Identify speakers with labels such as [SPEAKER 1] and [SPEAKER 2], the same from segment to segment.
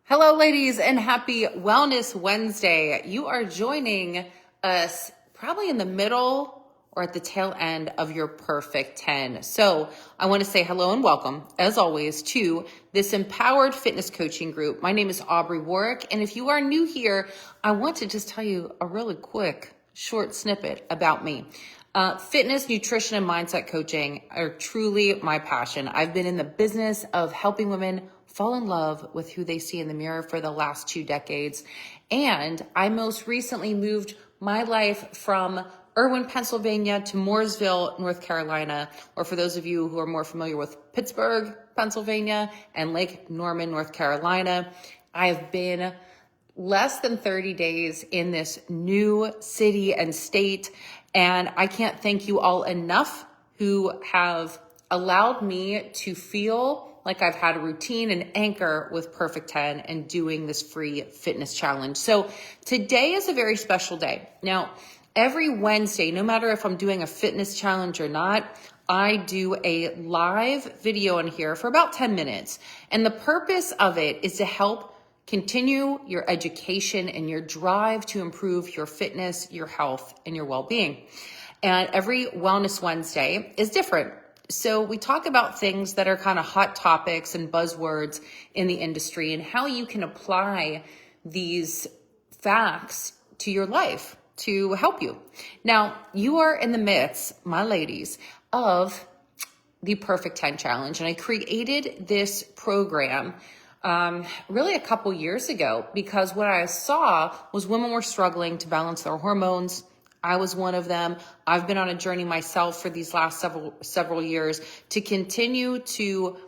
[SPEAKER 1] Hello, ladies, and happy Wellness Wednesday. You are joining us probably in the middle or at the tail end of your perfect 10. So I want to say hello and welcome, as always, to this empowered fitness coaching group. My name is Aubrey Warwick, and if you are new here, I want to just tell you a really quick, short snippet about me. Fitness, nutrition, and mindset coaching are truly my passion. I've been in the business of helping women fall in love with who they see in the mirror for the last 2 decades. And I most recently moved my life from Irwin, Pennsylvania to Mooresville, North Carolina, or for those of you who are more familiar with Pittsburgh, Pennsylvania, and Lake Norman, North Carolina. I've been less than 30 days in this new city and state. And I can't thank you all enough who have allowed me to feel like I've had a routine and anchor with Perfect 10 and doing this free fitness challenge. So today is a very special day. Now, every Wednesday, no matter if I'm doing a fitness challenge or not, I do a live video in here for about 10 minutes. And the purpose of it is to help continue your education and your drive to improve your fitness, your health, and your well-being. And every Wellness Wednesday is different. So we talk about things that are kind of hot topics and buzzwords in the industry and how you can apply these facts to your life to help you. Now, you are in the midst, my ladies, of the Perfect 10 Challenge. And I created this program really a couple years ago because what I saw was women were struggling to balance their hormones. I was one of them. I've been on a journey myself for these last several years to continue to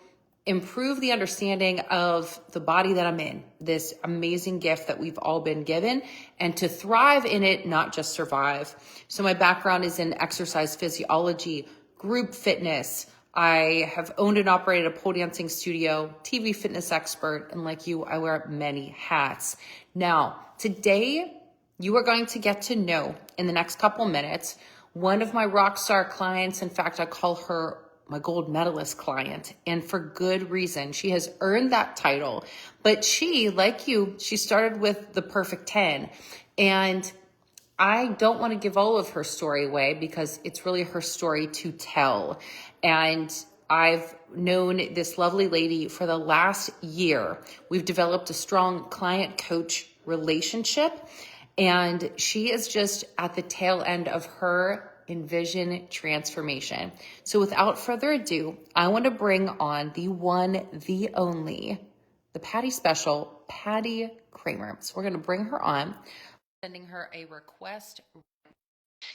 [SPEAKER 1] improve the understanding of the body that I'm in, this amazing gift that we've all been given, and to thrive in it, not just survive. So my background is in exercise physiology, group fitness. I have owned and operated a pole dancing studio, TV fitness expert, and like you, I wear many hats. Now, today, you are going to get to know in the next couple minutes one of my rock star clients. In fact, I call her my gold medalist client, and for good reason. She has earned that title, but she, like you, she started with the Perfect 10. And I don't want to give all of her story away because it's really her story to tell. And I've known this lovely lady for the last year. We've developed a strong client-coach relationship, and she is just at the tail end of her Envision Transformation. So without further ado, I want to bring on the one, the only, the Patty Special, Patty Kramer. So we're going to bring her on, sending her a request.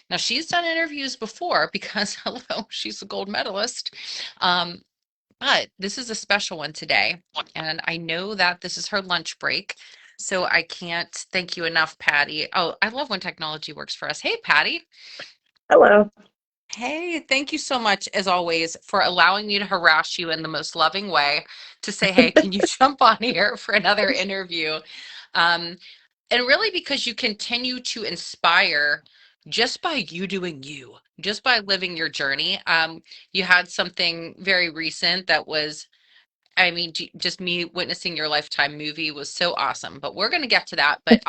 [SPEAKER 1] Now, she's done interviews before because, hello, she's a gold medalist. Um, but this is a special one today. And I know that this is her lunch break. So I can't thank you enough, Patty. Oh, I love when technology works for us. Hey, Patty.
[SPEAKER 2] Hello.
[SPEAKER 1] Hey, thank you so much, as always, for allowing me to harass you in the most loving way to say, hey, can you jump on here for another interview? Um, and really because you continue to inspire just by you doing you, just by living your journey. You had something very recent that was, I mean, just me witnessing your Lifetime movie was so awesome, but we're going to get to that. But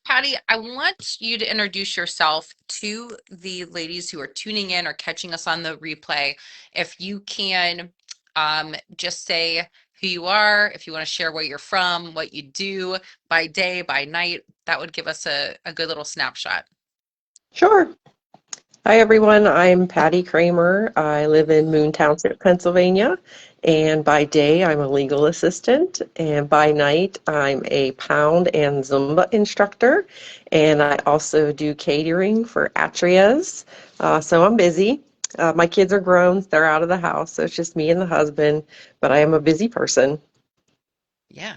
[SPEAKER 1] Patty, I want you to introduce yourself to the ladies who are tuning in or catching us on the replay. If you can just say who you are, if you want to share where you're from, what you do by day, by night, that would give us a good little snapshot.
[SPEAKER 2] Sure. Hi, everyone. I'm Patty Kramer. I live in Moon Township, Pennsylvania. And by day, I'm a legal assistant. And by night, I'm a pound and Zumba instructor. And I also do catering for Atrias. So I'm busy. My kids are grown. They're out of the house. So it's just me and the husband. But I am a busy person.
[SPEAKER 1] Yeah.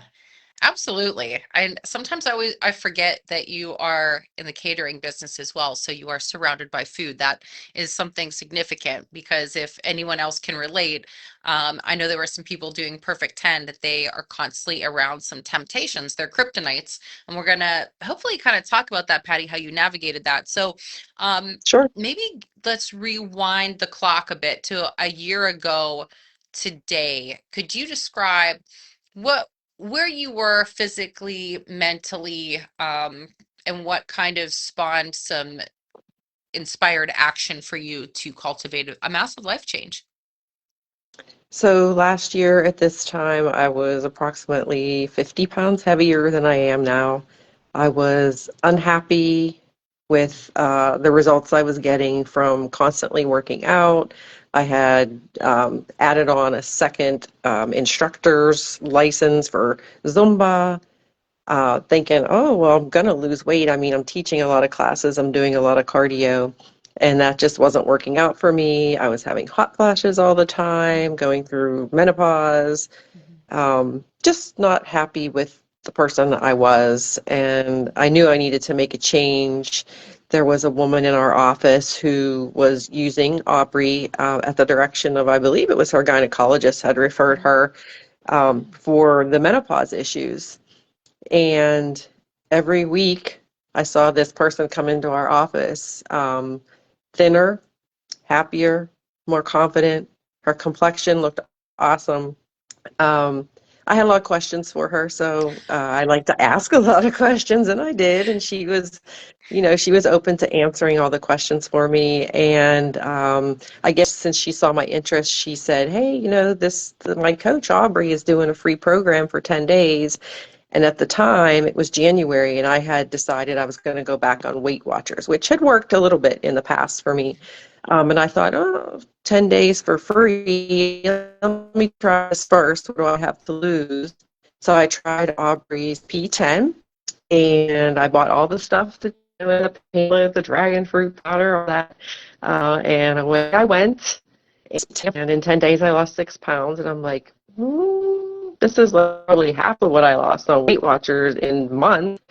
[SPEAKER 1] Absolutely. And sometimes I forget that you are in the catering business as well. So you are surrounded by food. That is something significant because if anyone else can relate, I know there were some people doing Perfect 10 that they are constantly around some temptations. They're kryptonites. And we're gonna hopefully kind of talk about that, Patty, how you navigated that. So
[SPEAKER 2] Sure.
[SPEAKER 1] maybe let's rewind the clock a bit to a year ago today. Could you describe what where you were physically, mentally, and what kind of spawned some inspired action for you to cultivate a massive life change.
[SPEAKER 2] So last year at this time, I was approximately 50 pounds heavier than I am now. I was unhappy with the results I was getting from constantly working out. I had added on a second instructor's license for Zumba, thinking, oh, well, I'm going to lose weight. I mean, I'm teaching a lot of classes, I'm doing a lot of cardio, and that just wasn't working out for me. I was having hot flashes all the time, going through menopause,
[SPEAKER 1] Mhm.
[SPEAKER 2] just not happy with the person I was, and I knew I needed to make a change. There was a woman in our office who was using Aubrey at the direction of, I believe it was her gynecologist had referred her for the menopause issues. And every week I saw this person come into our office, thinner, happier, more confident. Her complexion looked awesome. Um, I had a lot of questions for her, so I like to ask a lot of questions, and I did. And she was open to answering all the questions for me. And I guess since she saw my interest, she said, "Hey, my coach Aubrey is doing a free program for 10 days." And at the time, it was January, and I had decided I was going to go back on Weight Watchers, which had worked a little bit in the past for me. And I thought, oh, 10 days for free. Let me try this first. What do I have to lose? So I tried Aubrey's P10, and I bought all the stuff, the piglet, the dragon fruit powder, all that. And away I went. And in 10 days, I lost 6 pounds. And I'm like, this is literally half of what I lost on Weight Watchers in months.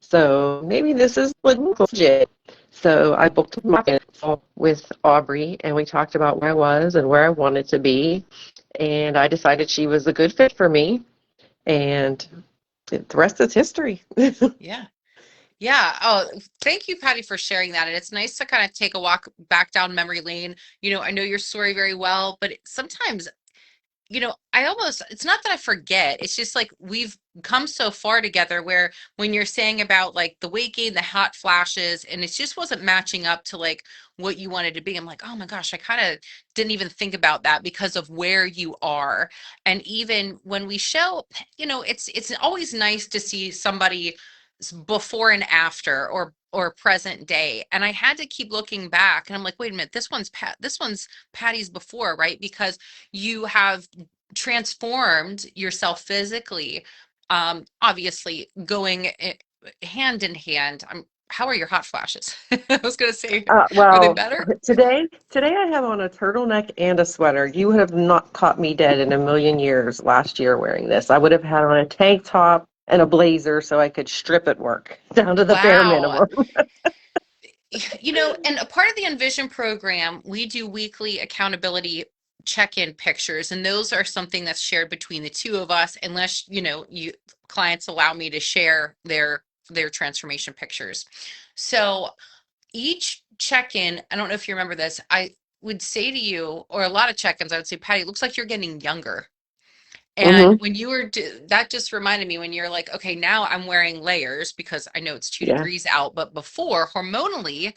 [SPEAKER 2] So maybe this is legit. So I booked my call with Aubrey, and we talked about where I was and where I wanted to be. And I decided she was a good fit for me. And the rest is history.
[SPEAKER 1] Yeah. Yeah. Oh, thank you, Patty, for sharing that. And it's nice to kind of take a walk back down memory lane. I know your story very well, but sometimes it's not that I forget. It's just like we've come so far together where when you're saying about like the weight gain, the hot flashes, and it just wasn't matching up to like what you wanted to be. I'm like, oh my gosh, I kind of didn't even think about that because of where you are. And even when we show, it's always nice to see somebody before and after or present day. And I had to keep looking back and I'm like, wait a minute, this one's Patty's before, right? Because you have transformed yourself physically, obviously going hand in hand. How are your hot flashes? I was going to say, are they
[SPEAKER 2] Well,
[SPEAKER 1] better?
[SPEAKER 2] today I have on a turtleneck and a sweater. You would have not caught me dead in a million years last year wearing this. I would have had on a tank top and a blazer so I could strip at work down to the bare
[SPEAKER 1] Wow.
[SPEAKER 2] minimum.
[SPEAKER 1] And a part of the Envision program, we do weekly accountability check-in pictures, and those are something that's shared between the two of us, unless, you clients allow me to share their transformation pictures. So each check-in, I don't know if you remember this, I would say to you, or a lot of check-ins, I would say, Patty, it looks like you're getting younger. And
[SPEAKER 2] Hmm.
[SPEAKER 1] when you were, that just reminded me when you're like, okay, now I'm wearing layers because I know it's two
[SPEAKER 2] Yeah.
[SPEAKER 1] degrees out, but before hormonally,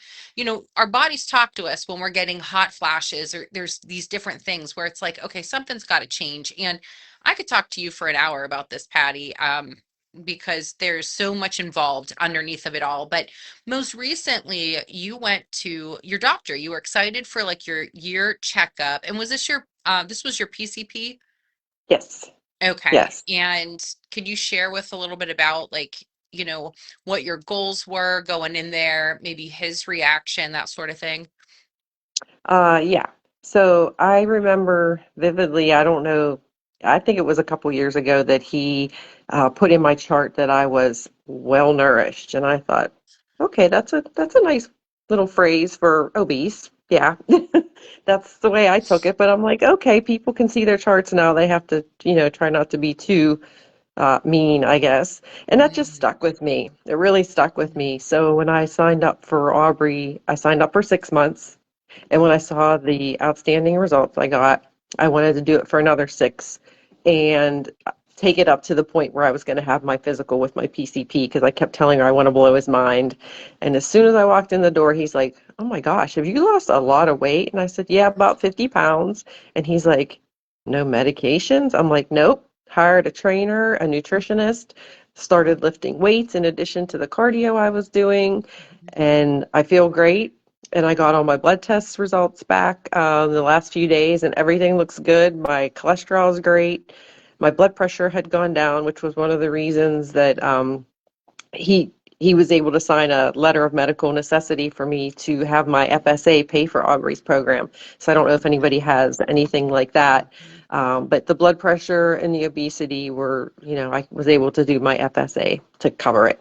[SPEAKER 1] our bodies talk to us when we're getting hot flashes or there's these different things where it's like, okay, something's got to change. And I could talk to you for an hour about this, Patty, because there's so much involved underneath of it all. But most recently, you went to your doctor. You were excited for like your year checkup. And was this was your PCP?
[SPEAKER 2] Yes.
[SPEAKER 1] Okay.
[SPEAKER 2] Yes.
[SPEAKER 1] And could you share with a little bit about like, what your goals were going in there, maybe his reaction, that sort of thing?
[SPEAKER 2] Yeah. So I remember vividly, I don't know, I think it was a couple years ago that he put in my chart that I was well nourished. And I thought, okay, that's a nice little phrase for obese. Yeah. That's the way I took it. But I'm like, okay, people can see their charts now. They have to, try not to be too mean, I guess. And that just
[SPEAKER 1] Mhm.
[SPEAKER 2] stuck with me. It really stuck with
[SPEAKER 1] Mhm.
[SPEAKER 2] me. So when I signed up for Aubrey, I signed up for 6 months. And when I saw the outstanding results I got, I wanted to do it for another 6. And take it up to the point where I was going to have my physical with my PCP because I kept telling her I want to blow his mind. And as soon as I walked in the door, he's like, "Oh my gosh, have you lost a lot of weight?" And I said, "Yeah, about 50 pounds." And he's like, "No medications?" I'm like, "Nope." Hired a trainer, a nutritionist, started lifting weights in addition to the cardio I was doing, and I feel great. And I got all my blood test results back the last few days, and everything looks good. My cholesterol is great. My blood pressure had gone down, which was one of the reasons that he he was able to sign a letter of medical necessity for me to have my FSA pay for Aubrey's program. So I don't know if anybody has anything like that. But the blood pressure and the obesity were, I was able to do my FSA to cover it.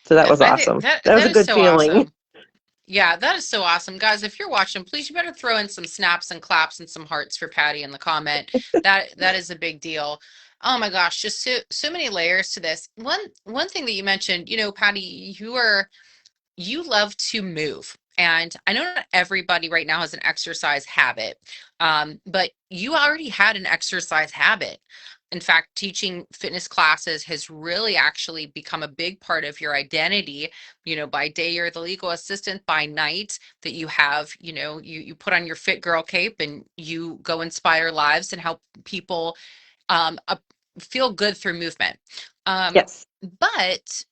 [SPEAKER 2] So that
[SPEAKER 1] That,
[SPEAKER 2] was
[SPEAKER 1] I think
[SPEAKER 2] awesome.
[SPEAKER 1] that
[SPEAKER 2] That was
[SPEAKER 1] that
[SPEAKER 2] a
[SPEAKER 1] is
[SPEAKER 2] good
[SPEAKER 1] so
[SPEAKER 2] feeling.
[SPEAKER 1] awesome. Yeah, that is so awesome. Guys, if you're watching, please you better throw in some snaps and claps and some hearts for Patty in the comment. That is a big deal. Oh my gosh, just so many layers to this. One thing that you mentioned, Patty, you love to move. And I know not everybody right now has an exercise habit, but you already had an exercise habit. In fact, teaching fitness classes has really actually become a big part of your identity. By day you're the legal assistant, by night that you have, you put on your fit girl cape and you go inspire lives and help people feel good through movement. Um,
[SPEAKER 2] Yes.
[SPEAKER 1] but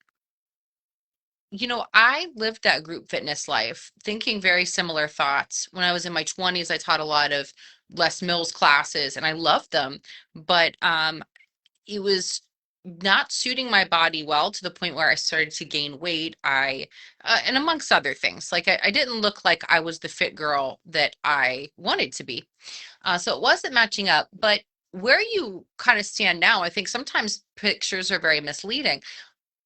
[SPEAKER 1] I lived that group fitness life, thinking very similar thoughts. When I was in my 20s, I taught a lot of Les Mills classes and I loved them, but it was not suiting my body well to the point where I started to gain weight. And amongst other things, like I didn't look like I was the fit girl that I wanted to be. So it wasn't matching up, but where you kind of stand now, I think sometimes pictures are very misleading.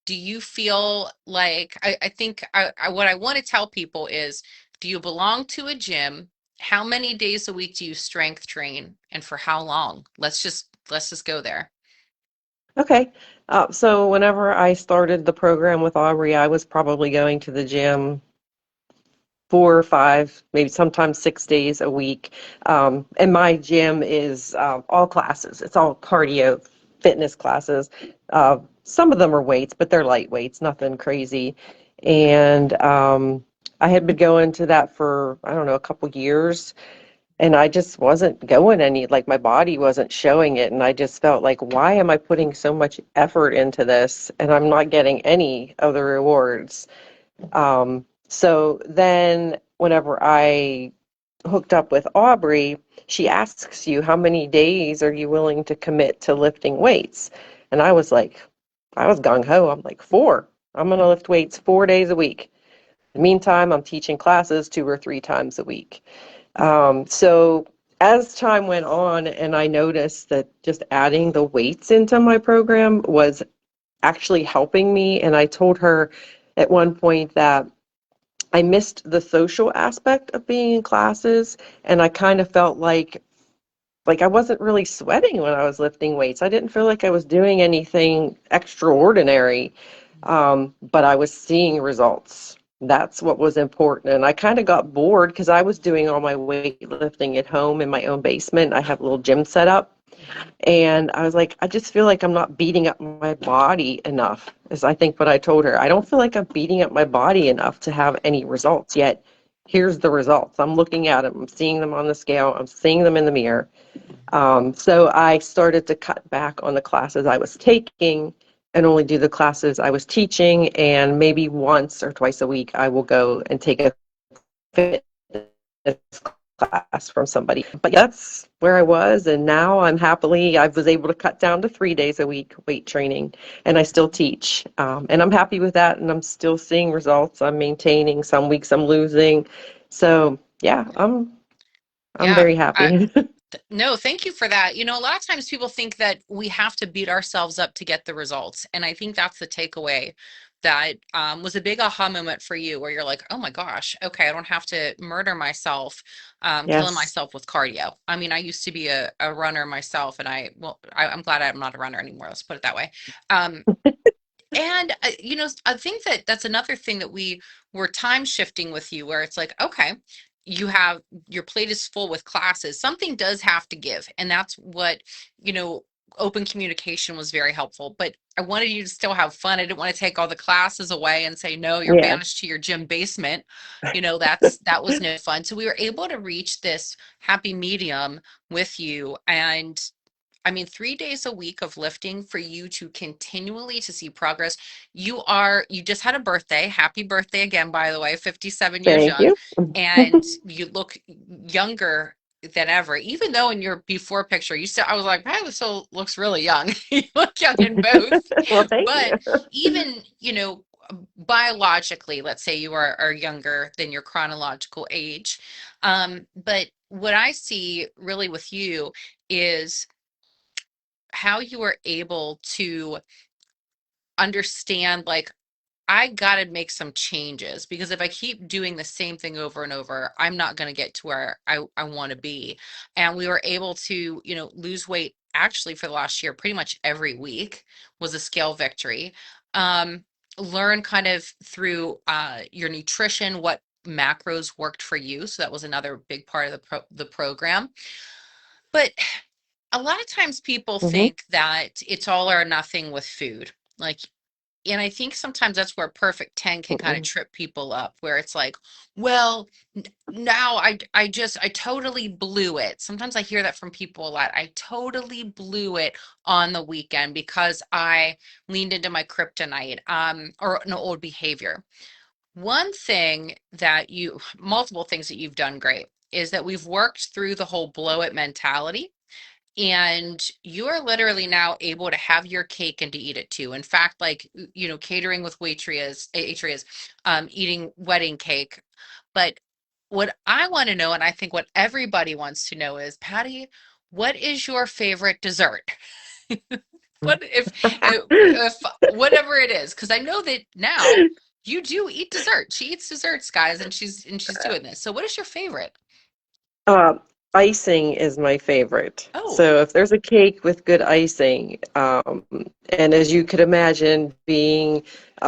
[SPEAKER 1] Do you feel like I think what I want to tell people is, do you belong to a gym? How many days a week do you strength train and for how long? Let's just go there.
[SPEAKER 2] Okay. So whenever I started the program with Aubrey, I was probably going to the gym 4 or 5, maybe sometimes 6 days a week. And my gym is all classes. It's all cardio fitness classes. Some of them are weights, but they're light weights, nothing crazy. And I had been going to that for, I don't know, a couple years. And I just wasn't going any, like my body wasn't showing it. And I just felt like, why am I putting so much effort into this and I'm not getting any of the rewards? So then whenever I hooked up with Aubrey, she asks you, how many days are you willing to commit to lifting weights? And I was gung ho. I'm like, 4. I'm going to lift weights 4 days a week. In the meantime, I'm teaching classes 2 or 3 times a week. So as time went on, and I noticed that just adding the weights into my program was actually helping me. And I told her at one point that I missed the social aspect of being in classes, and I kind of felt like I wasn't really sweating when I was lifting weights. I didn't feel like I was doing anything extraordinary, but I was seeing results. That's what was important. And I kind of got bored because I was doing all my weightlifting at home in my own basement. I have a little gym set up. And I was like, I just feel like I'm not beating up my body enough, is I think what I told her. I don't feel like I'm beating up my body enough to have any results yet. Here's the results. I'm looking at them. I'm seeing them on the scale. I'm seeing them in the mirror. So I started to cut back on the classes I was taking and only do the classes I was teaching. And maybe once or twice a week, I will go and take a fitness class from somebody. But yeah, that's where I was. And now I was able to cut down to 3 days a week weight training, and I still teach. And I'm happy with that. And I'm still seeing results. I'm maintaining. Some weeks I'm losing. So yeah, I'm
[SPEAKER 1] Yeah,
[SPEAKER 2] very
[SPEAKER 1] I
[SPEAKER 2] happy.
[SPEAKER 1] no, thank you for that. A lot of times people think that we have to beat ourselves up to get the results, and I think that's the takeaway that was a big aha moment for you, where you're like, oh my gosh, okay, I don't have to murder myself, killing
[SPEAKER 2] Yes.
[SPEAKER 1] myself with cardio. I mean, I used to be a runner myself, and I'm glad I'm not a runner anymore. Let's put it that way. Um, And I think that that's another thing that we were time shifting with you, where it's like, okay, you have your plate is full with classes. Something does have to give, and that's what you know. open communication was very helpful, but I wanted you to still have fun. I didn't want to take all the classes away and say, no, you're
[SPEAKER 2] Yeah.
[SPEAKER 1] banished to your gym basement. That was no fun. So we were able to reach this happy medium with you. And I mean, 3 days a week of lifting for you to continually to see progress. You just had a birthday. Happy birthday again, by the way, 57 years
[SPEAKER 2] Thank
[SPEAKER 1] young.
[SPEAKER 2] you.
[SPEAKER 1] And you look younger than ever, even though in your before picture, I was like, wow, this still looks really young. You look young in both.
[SPEAKER 2] Well, thank
[SPEAKER 1] But
[SPEAKER 2] you.
[SPEAKER 1] even, biologically, let's say you are younger than your chronological age. But what I see really with you is how you are able to understand, like, I got to make some changes, because if I keep doing the same thing over and over, I'm not going to get to where I want to be. And we were able to, lose weight actually for the last year. Pretty much every week was a scale victory. Um, Learn kind of through your nutrition, what macros worked for you. So that was another big part of the program. But a lot of times people
[SPEAKER 2] Hmm.
[SPEAKER 1] think that it's all or nothing with food. Like, and I think sometimes that's where perfect 10 can kind of trip people up, where it's like, well, now I totally blew it. Sometimes I hear that from people a lot. I totally blew it on the weekend because I leaned into my kryptonite, or an old behavior. Multiple things that you've done great is that we've worked through the whole blow it mentality, and you are literally now able to have your cake and to eat it too. In fact, like, catering with Atrias, eating wedding cake. But what I want to know, and I think what everybody wants to know, is, Patty, what is your favorite dessert? What if whatever it is, because I know that now you do eat dessert. She eats desserts, guys, and she's doing this. So what is your favorite?
[SPEAKER 2] Uh, Icing is my favorite.
[SPEAKER 1] Oh,
[SPEAKER 2] So if there's a cake with good icing, and as you could imagine, being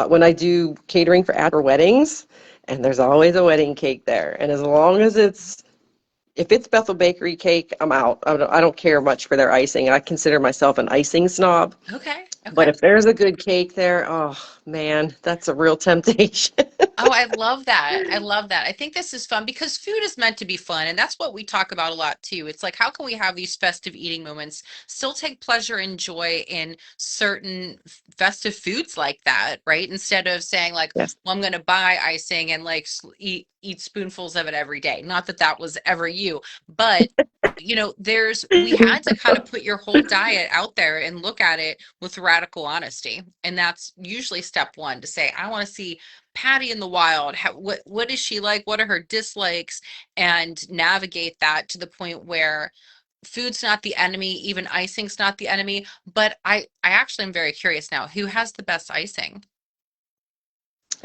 [SPEAKER 2] when I do catering for weddings, and there's always a wedding cake there, and as long as if it's Bethel Bakery cake, I'm out. I don't care much for their icing. I consider myself an icing snob.
[SPEAKER 1] okay,
[SPEAKER 2] But
[SPEAKER 1] okay.
[SPEAKER 2] if there's a good cake there, oh man, that's a real temptation.
[SPEAKER 1] Oh, I love that. I love that. I think this is fun because food is meant to be fun. And that's what we talk about a lot too. It's like, how can we have these festive eating moments, still take pleasure and joy in certain festive foods like that, right? Instead of saying, like,
[SPEAKER 2] Yes.
[SPEAKER 1] well, I'm going to buy icing and like eat spoonfuls of it every day. Not that that was ever you, but we had to kind of put your whole diet out there and look at it with radical honesty. And that's usually step one, to say, I want to see Patty in the wild. What is she like? What are her dislikes? And navigate that to the point where food's not the enemy, even icing's not the enemy. But I actually am very curious now. Who has the best icing?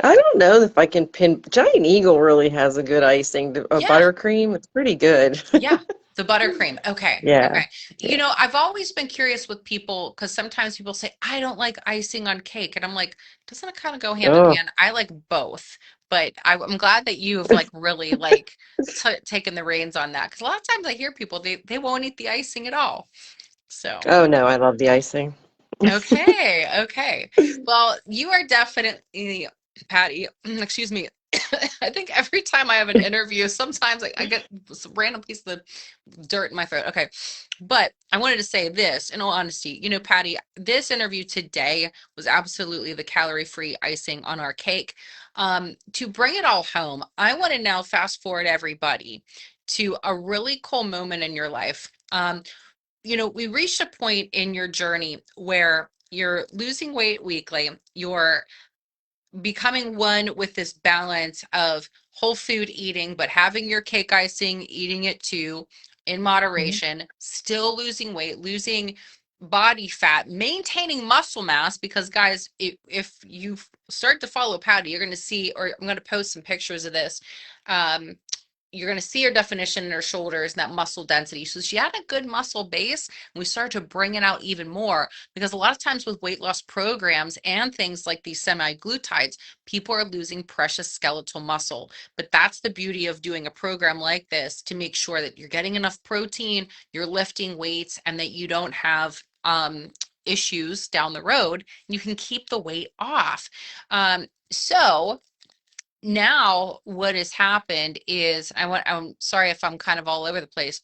[SPEAKER 2] I don't know if I can pin. Giant Eagle really has a good icing.
[SPEAKER 1] Yeah,
[SPEAKER 2] Buttercream, it's pretty good.
[SPEAKER 1] yeah. The buttercream. Okay.
[SPEAKER 2] Yeah.
[SPEAKER 1] Okay. I've always been curious with people, because sometimes people say, I don't like icing on cake. And I'm like, doesn't it kind of go hand in
[SPEAKER 2] Oh,
[SPEAKER 1] hand? I like both. But I'm glad that you have, like, really, like, taken the reins on that. Because a lot of times I hear people, they won't eat the icing at all. So.
[SPEAKER 2] oh no, I love the icing.
[SPEAKER 1] Okay, okay. Well, you are definitely, Patty, excuse me. I think every time I have an interview, sometimes I get some random piece of dirt in my throat. Okay. But I wanted to say this in all honesty. Patty, this interview today was absolutely the calorie-free icing on our cake. To bring it all home, I want to now fast forward everybody to a really cool moment in your life. We reached a point in your journey where you're losing weight weekly, you're becoming one with this balance of whole food eating, but having your cake icing, eating it too in
[SPEAKER 2] Mhm.
[SPEAKER 1] moderation, still losing weight, losing body fat, maintaining muscle mass. Because, guys, if you start to follow Patty, you're going to see, or I'm going to post some pictures of this. Um, you're going to see her definition in her shoulders and that muscle density. So she had a good muscle base, and we started to bring it out even more, because a lot of times with weight loss programs and things like these semi-glutides, people are losing precious skeletal muscle. But that's the beauty of doing a program like this, to make sure that you're getting enough protein, you're lifting weights, and that you don't have issues down the road. You can keep the weight off. So now what has happened is I'm sorry if I'm kind of all over the place.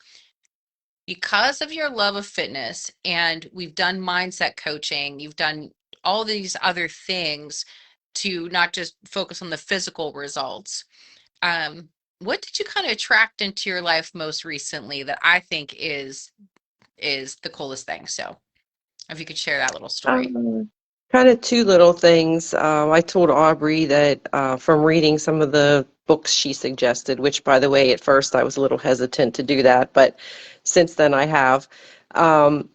[SPEAKER 1] Because of your love of fitness, and we've done mindset coaching, you've done all these other things to not just focus on the physical results. What did you kind of attract into your life most recently that I think is the coolest thing? So if you could share that little story.
[SPEAKER 2] Um, Kind of two little things. I told Aubrey that from reading some of the books she suggested, which, by the way, at first I was a little hesitant to do that, but since then I have. Um,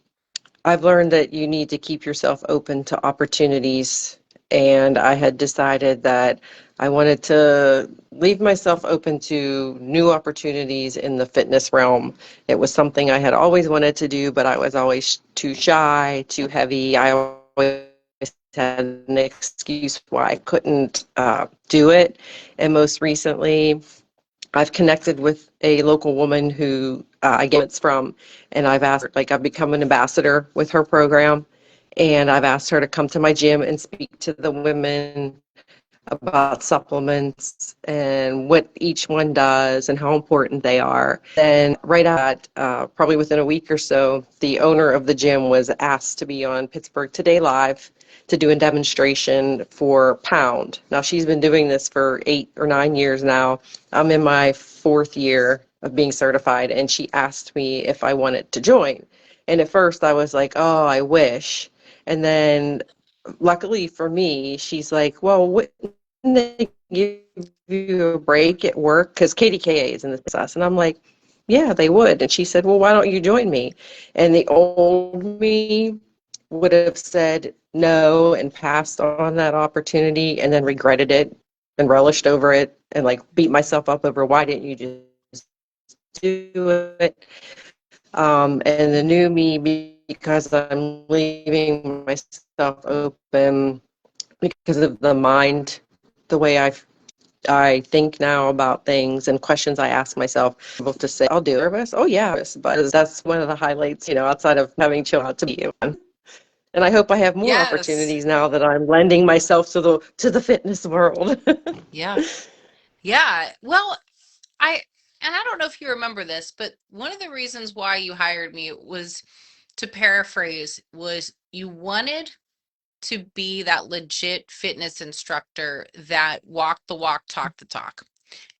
[SPEAKER 2] I've learned that you need to keep yourself open to opportunities, and I had decided that I wanted to leave myself open to new opportunities in the fitness realm. It was something I had always wanted to do, but I was always too shy, too heavy. I always had an excuse why I couldn't do it. And most recently, I've connected with a local woman who I get it from, and I've asked, like, I've become an ambassador with her program, and I've asked her to come to my gym and speak to the women about supplements and what each one does and how important they are. Then right at probably within a week or so, the owner of the gym was asked to be on Pittsburgh Today Live to do a demonstration for Pound. Now she's been doing this for 8 or 9 years now. I'm in my 4th year of being certified, and she asked me if I wanted to join. And at first I was like, oh, I wish. And then luckily for me, she's like, well, wouldn't they give you a break at work? Because KDKA is in the process. And I'm like, yeah, they would. And she said, well, why don't you join me? And the old me would have said no and passed on that opportunity and then regretted it and relished over it and like beat myself up over why didn't you just do it? And the new me, because I'm leaving myself open because of the mind, the way I think now about things and questions I ask myself, able to say, I'll do service. Oh yeah, but that's one of the highlights, outside of having chill out to be you. And I hope I have more
[SPEAKER 1] Yes.
[SPEAKER 2] opportunities now that I'm lending myself to the fitness world.
[SPEAKER 1] Yeah. Yeah. Well, I and I don't know if you remember this, but one of the reasons why you hired me was, to paraphrase, was you wanted to be that legit fitness instructor that walked the walk, talk the talk.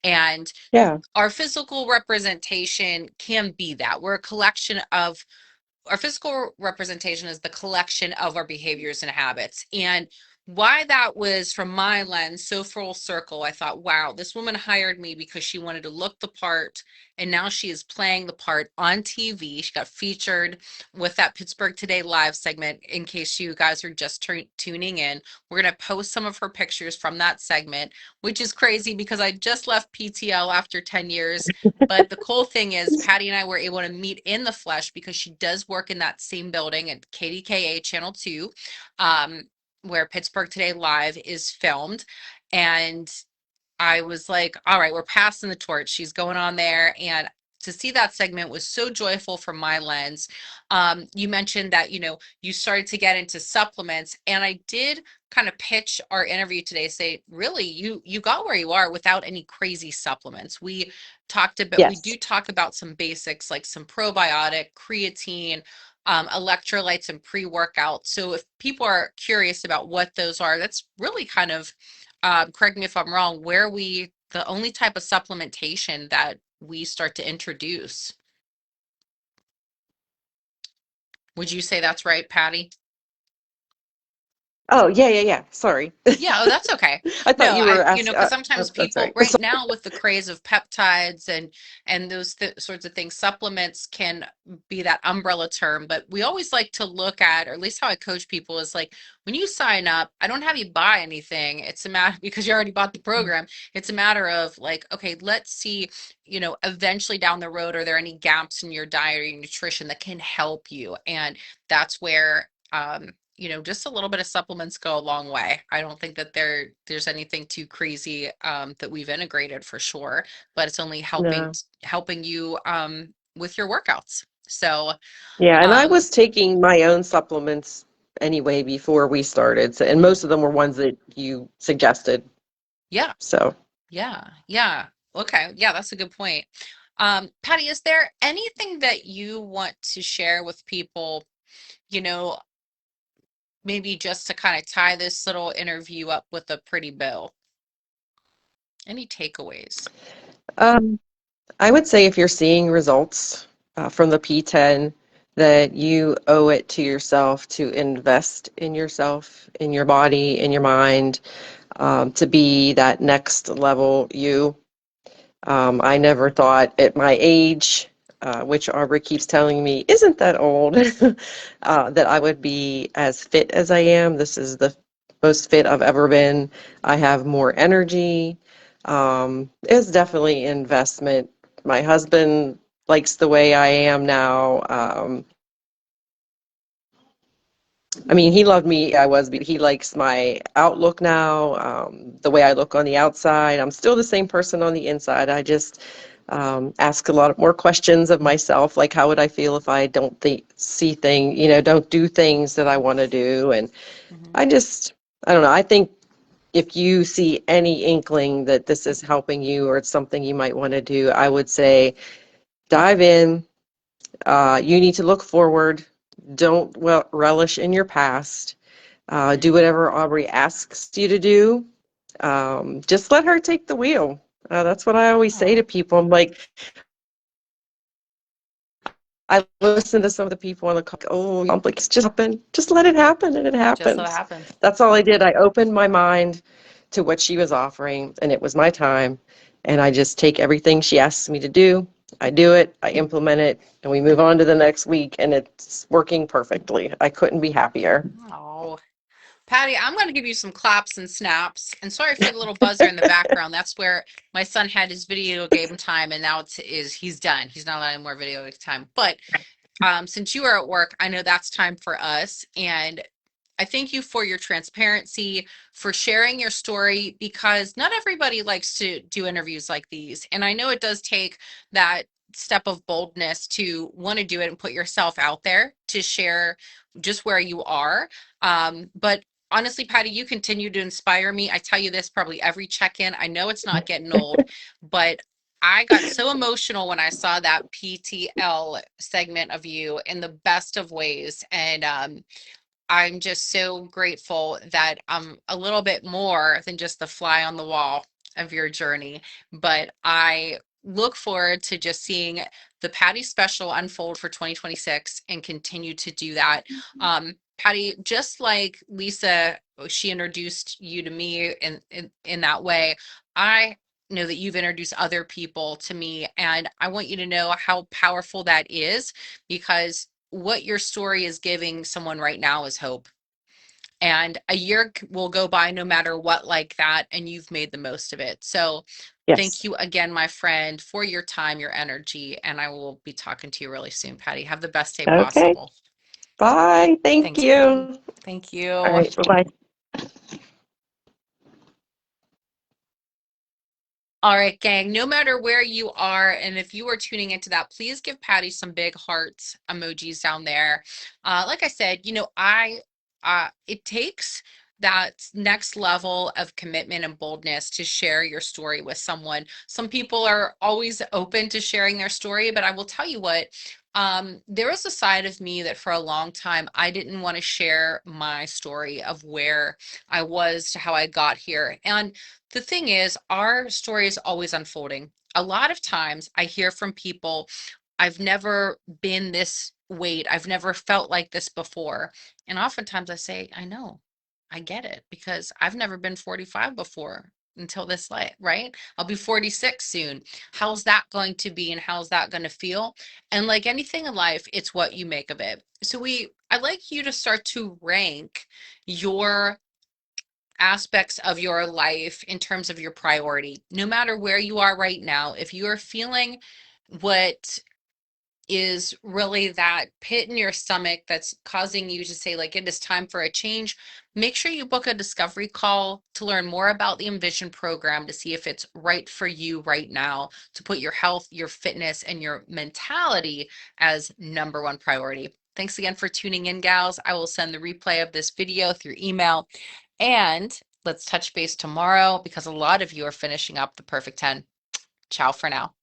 [SPEAKER 1] And
[SPEAKER 2] Yeah.
[SPEAKER 1] our physical representation can be that. We're a collection of our physical representation is the collection of our behaviors and habits. And why that was, from my lens, so full circle, I thought, wow, this woman hired me because she wanted to look the part. And now she is playing the part on TV. She got featured with that Pittsburgh Today Live segment. In case you guys are just tuning in, we're going to post some of her pictures from that segment, which is crazy because I just left PTL after 10 years. But the cool thing is, Patty and I were able to meet in the flesh because she does work in that same building at KDKA Channel 2, where Pittsburgh Today Live is filmed. And I was like, all right, we're passing the torch. She's going on there. And to see that segment was so joyful from my lens. You mentioned that, you started to get into supplements. And I did kind of pitch our interview today, say, really, you got where you are without any crazy supplements. We do
[SPEAKER 2] Yes.
[SPEAKER 1] talk about some basics like some probiotic, creatine, electrolytes, and pre-workout. So if people are curious about what those are, that's really kind of, correct me if I'm wrong, the only type of supplementation that we start to introduce. Would you say that's right, Patty?
[SPEAKER 2] Oh, yeah, yeah, yeah. Sorry.
[SPEAKER 1] Yeah, oh, that's okay.
[SPEAKER 2] I thought
[SPEAKER 1] No,
[SPEAKER 2] you were
[SPEAKER 1] you know,
[SPEAKER 2] asking.
[SPEAKER 1] because sometimes
[SPEAKER 2] That's
[SPEAKER 1] people
[SPEAKER 2] right.
[SPEAKER 1] right now with the craze of peptides and those sorts of things, supplements can be that umbrella term. But we always like to look at, or at least how I coach people is like, when you sign up, I don't have you buy anything. It's a matter because you already bought the program. It's a matter of like, okay, let's see, eventually down the road, are there any gaps in your diet or your nutrition that can help you? And that's where just a little bit of supplements go a long way. I don't think that there's anything too crazy that we've integrated for sure, but it's only helping
[SPEAKER 2] No.
[SPEAKER 1] helping you with your workouts. So,
[SPEAKER 2] Yeah, and I
[SPEAKER 1] um,
[SPEAKER 2] was taking my own supplements anyway before we started. So, and
[SPEAKER 1] mhm.
[SPEAKER 2] most of them were ones that you suggested.
[SPEAKER 1] Yeah,
[SPEAKER 2] So,
[SPEAKER 1] yeah. Okay, yeah, that's a good point. Patty, is there anything that you want to share with people, you know, maybe just to kind of tie this little interview up with a pretty bow? Any takeaways?
[SPEAKER 2] um, I would say if you're seeing results from the P10, that you owe it to yourself to invest in yourself, in your body, in your mind, to be that next level you. I never thought at my age, which Aubrey keeps telling me isn't that old, that I would be as fit as I am. This is the most fit I've ever been. I have more energy. It's definitely investment. My husband likes the way I am now. I mean, he loved me. I was, but he likes my outlook now, the way I look on the outside. I'm still the same person on the inside. I just ask a lot more questions of myself, like how would I feel if I don't see things, don't do things that I want to do. And
[SPEAKER 1] Hmm.
[SPEAKER 2] I just, I don't know. I think if you see any inkling that this is helping you or it's something you might want to do, I would say dive in. You need to look forward. Don't relish in your past. Do whatever Aubrey asks you to do. Just let her take the wheel. That's what I always say to
[SPEAKER 1] Oh,
[SPEAKER 2] people. I'm like, I listen to some of the people on the call, oh, I'm like, it's just happen. Just let it happen, and it
[SPEAKER 1] just so it
[SPEAKER 2] happens.
[SPEAKER 1] happens.
[SPEAKER 2] That's all I did. I opened my mind to what she was offering, and it was my time. And I just take everything she asks me to do. I do it, I implement it, and we move on to the next week, and it's working perfectly. I couldn't be happier.
[SPEAKER 1] Oh, Patty, I'm going to give you some claps and snaps. And sorry for the little buzzer in the background. That's where my son had his video game time, and now he's done. He's not allowed any more video game time. But since you are at work, I know that's time for us. And I thank you for your transparency, for sharing your story, because not everybody likes to do interviews like these. And I know it does take that step of boldness to want to do it and put yourself out there to share just where you are. But honestly, Patty, you continue to inspire me. I tell you this probably every check-in. I know it's not getting old, but I got so emotional when I saw that PTL segment of you in the best of ways. And I'm just so grateful that I'm a little bit more than just the fly on the wall of your journey. But I look forward to just seeing the Patty special unfold for 2026 and continue to do that. Patty, just like Lisa, she introduced you to me in that way. I know that you've introduced other people to me, and I want you to know how powerful that is, because what your story is giving someone right now is hope. And a year will go by no matter what, like that, and you've made the most of it. So thank
[SPEAKER 2] Yes.
[SPEAKER 1] you again, my friend, for your time, your energy, and I will be talking to you really soon, Patty. Have the best day
[SPEAKER 2] Okay.
[SPEAKER 1] possible.
[SPEAKER 2] Bye. Thank
[SPEAKER 1] Thanks, Patty.
[SPEAKER 2] you.
[SPEAKER 1] Thank
[SPEAKER 2] All
[SPEAKER 1] you.
[SPEAKER 2] right. Bye-bye.
[SPEAKER 1] All right, gang, no matter where you are, and if you are tuning into that, please give Patty some big hearts emojis down there. Like I said, it takes that next level of commitment and boldness to share your story with someone. Some people are always open to sharing their story, but I will tell you what, there was a side of me that for a long time, I didn't want to share my story of where I was to how I got here. And the thing is, our story is always unfolding. A lot of times I hear from people, I've never been this weight. I've never felt like this before. And oftentimes I say, I know, I get it, because I've never been 45 before until this light, right? I'll be 46 soon. How's that going to be and how's that going to feel? And like anything in life, it's what you make of it. So I'd like you to start to rank your aspects of your life in terms of your priority. No matter where you are right now, if you are feeling what is really that pit in your stomach that's causing you to say, like, it is time for a change, make sure you book a discovery call to learn more about the Envision program to see if it's right for you right now, to put your health, your fitness, and your mentality as number one priority. Thanks again for tuning in, gals. I will send the replay of this video through email, and let's touch base tomorrow because a lot of you are finishing up the Perfect 10. Ciao for now.